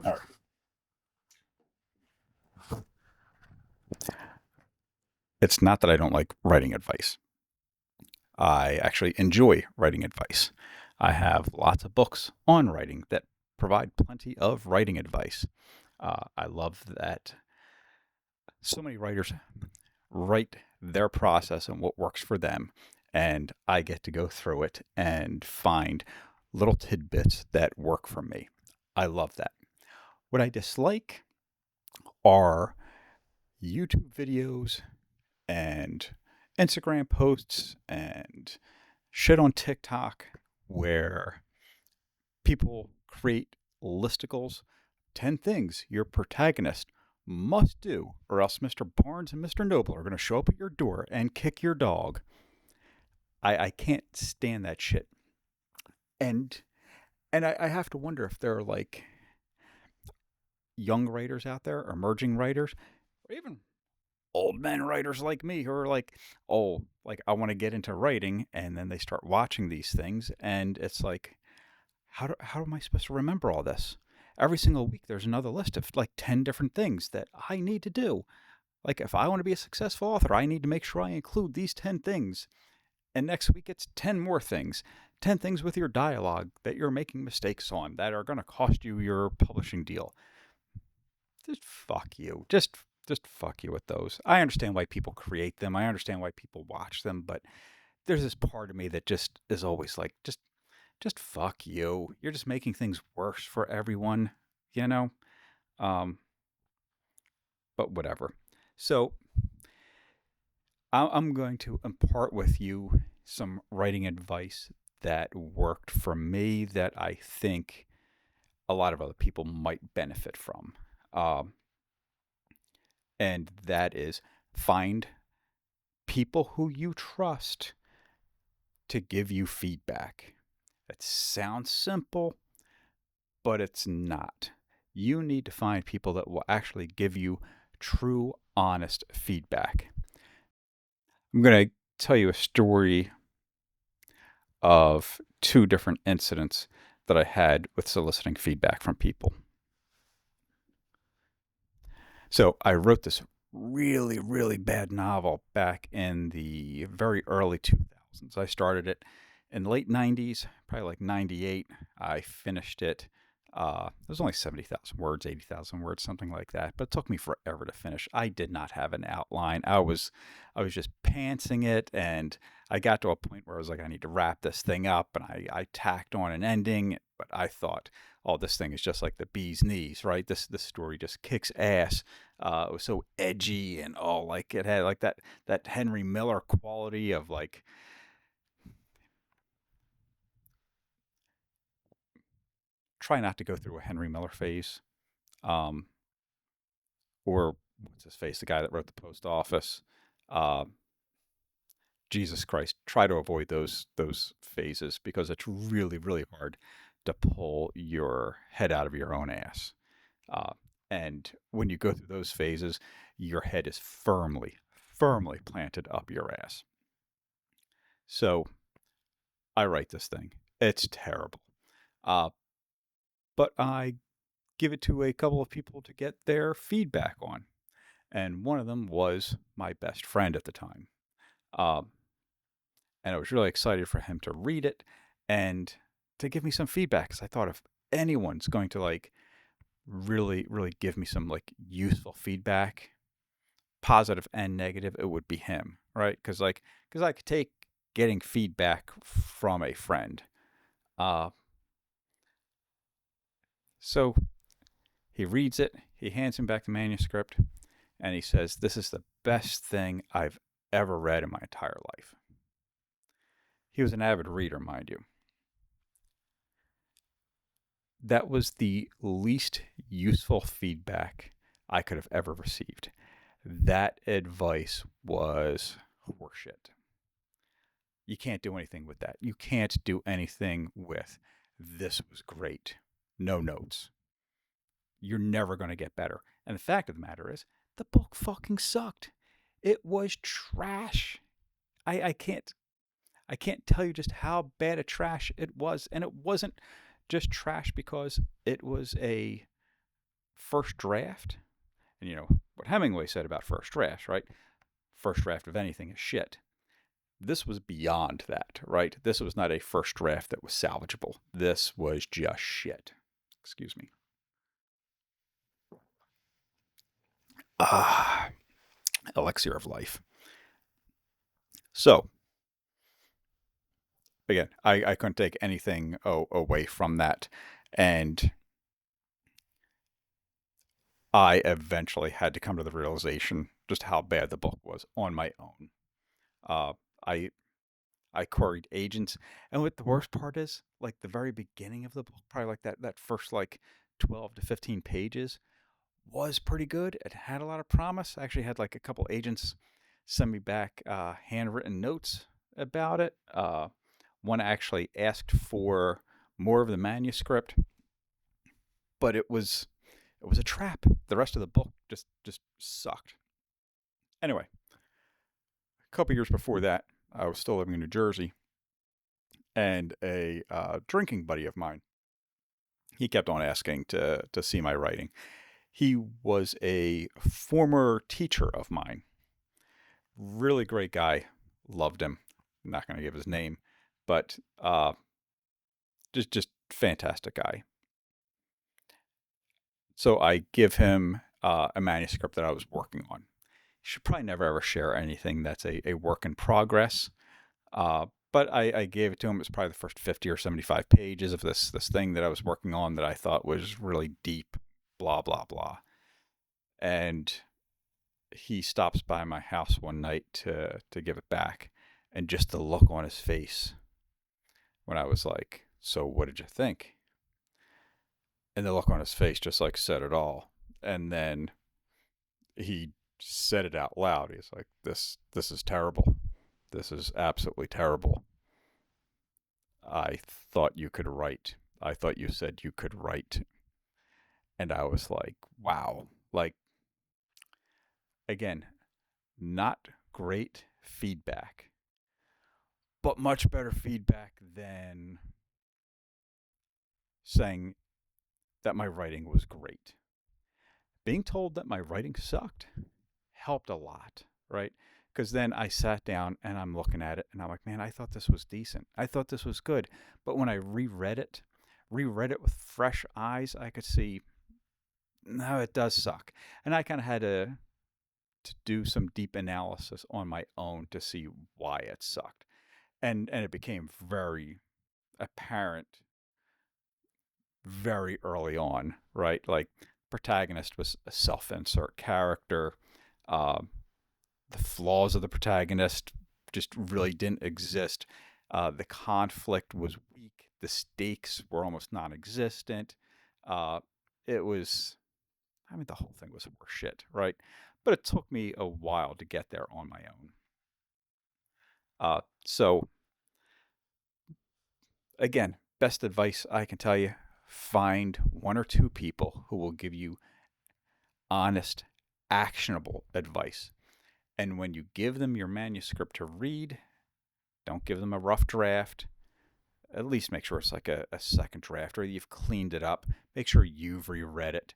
All right. It's not that I don't like writing advice. I actually enjoy writing advice. I have lots of books on writing that provide plenty of writing advice. I love that so many writers write their process and what works for them, and I get to go through it and find little tidbits that work for me. I love that. What I dislike are YouTube videos and Instagram posts and shit on TikTok where people create listicles 10 things your protagonist must do, or else Mr. Barnes and Mr. Noble are going to show up at your door and kick your dog. I can't stand that shit. And I have to wonder if there are like young writers out there, emerging writers, or even old men writers like me who are like, oh, like I want to get into writing, and then they start watching these things, and it's like, how am I supposed to remember all this? Every single week, there's another list of like 10 different things that I need to do. Like, if I want to be a successful author, I need to make sure I include these 10 things. And next week, it's 10 more things. 10 things with your dialogue that you're making mistakes on that are going to cost you your publishing deal. Just fuck you. Just fuck you with those. I understand why people create them. I understand why people watch them, but there's this part of me that just is always like, just fuck you. You're just making things worse for everyone, you know? Um, but whatever. So I'm going to impart with you some writing advice that worked for me that I think a lot of other people might benefit from. Um, and that is find people who you trust to give you feedback. It sounds simple, but it's not. You need to find people that will actually give you true, honest feedback. I'm going to tell you a story of two different incidents that I had with soliciting feedback from people. So I wrote this really, really bad novel back in the very early 2000s. I started it in the late 90s, probably like 98. I finished it. It was only 70,000 words, 80,000 words, something like that. But it took me forever to finish. I did not have an outline. I was just pantsing it, and I got to a point where I was like, I need to wrap this thing up, and I tacked on an ending. But I thought, oh, this thing is just like the bee's knees, right? This story just kicks ass. It was so edgy and all like it had like that Henry Miller quality of like try not to go through a Henry Miller phase, um, or what's his face, the guy that wrote the Post Office. Uh, Jesus Christ, try to avoid those phases because it's really really hard to pull your head out of your own ass. Uh, and when you go through those phases, your head is firmly planted up your ass. So I write this thing. It's terrible. Uh, but I give it to a couple of people to get their feedback on. And one of them was my best friend at the time. Um, and I was really excited for him to read it and to give me some feedback because I thought if anyone's going to like really give me some like useful feedback, positive and negative, it would be him, right? Because I could take getting feedback from a friend. Uh, so he reads it, he hands him back the manuscript, and he says, "This is the best thing I've ever read in my entire life." He was an avid reader, mind you. That was the least useful feedback I could have ever received. That advice was horseshit. You can't do anything with that. You can't do anything with "this was great." No notes. You're never going to get better. And the fact of the matter is, the book fucking sucked. It was trash. I can't tell you just how bad a trash it was, and it wasn't just trash because it was a first draft, and you know what Hemingway said about first drafts, right? First draft of anything is shit. This was beyond that, right? This was not a first draft that was salvageable. This was just shit. Excuse me. Elixir of life. So, again, I couldn't take anything away from that. And I eventually had to come to the realization just how bad the book was on my own. Uh, I queried agents, and what the worst part is, like the very beginning of the book, probably like that first like 12 to 15 pages was pretty good. It had a lot of promise. I actually had like a couple agents send me back handwritten notes about it. One actually asked for more of the manuscript, but it was a trap. The rest of the book just sucked. Anyway, a couple years before that, I was still living in New Jersey, and a drinking buddy of mine, he kept on asking to see my writing. He was a former teacher of mine. Really great guy. Loved him. I'm not going to give his name, but just fantastic guy. So I give him a manuscript that I was working on. You should probably never ever share anything that's a work in progress. But I gave it to him. It was probably the first 50 or 75 pages of this thing that I was working on that I thought was really deep, blah, blah, blah. And he stops by my house one night to give it back. And just the look on his face when I was like, so what did you think? And the look on his face just like said it all. And then he said it out loud. He's like, this is terrible. This is absolutely terrible. I thought you could write. I thought you said you could write. And I was like, wow. Like, again, not great feedback, but much better feedback than saying that my writing was great. Being told that my writing sucked helped a lot, right? Because then I sat down and I'm looking at it and I'm like, man, I thought this was decent. I thought this was good. But when I reread it with fresh eyes, I could see, no, it does suck. And I kind of had to do some deep analysis on my own to see why it sucked. And it became very apparent very early on, right? Like, protagonist was a self-insert character. The flaws of the protagonist just really didn't exist. The conflict was weak. The stakes were almost non-existent. It was, I mean, the whole thing was horseshit, right? But it took me a while to get there on my own. So, again, best advice I can tell you, find one or two people who will give you honest, actionable advice. And when you give them your manuscript to read, don't give them a rough draft. At least make sure it's like a second draft, or you've cleaned it up. Make sure you've reread it.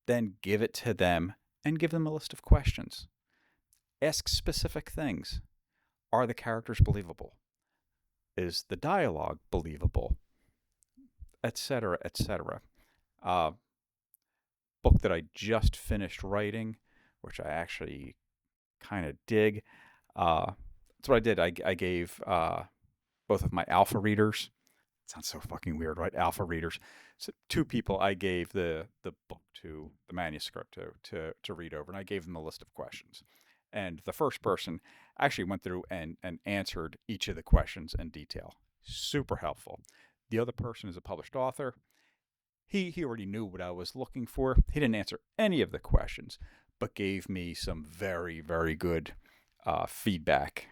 Then give it to them and give them a list of questions. Ask specific things. Are the characters believable? Is the dialogue believable? Etc., etc. Book that I just finished writing, which I actually kind of dig. That's what I did. I gave both of my alpha readers. It sounds so fucking weird, right? Alpha readers. So two people I gave the book to, the manuscript to read over, and I gave them a list of questions. And the first person actually went through and answered each of the questions in detail. Super helpful. The other person is a published author. He already knew what I was looking for. He didn't answer any of the questions, but gave me some very, very good feedback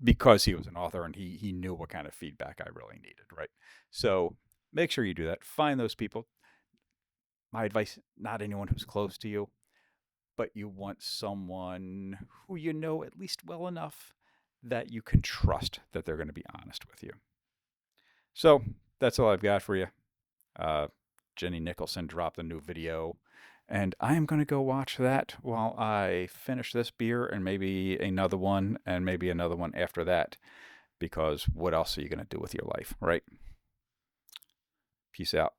because he was an author and he knew what kind of feedback I really needed, right? So make sure you do that. Find those people. My advice, not anyone who's close to you, but you want someone who you know at least well enough that you can trust that they're going to be honest with you. So that's all I've got for you. Jenny Nicholson dropped a new video, and I am going to go watch that while I finish this beer and maybe another one and maybe another one after that, because what else are you going to do with your life, right? Peace out.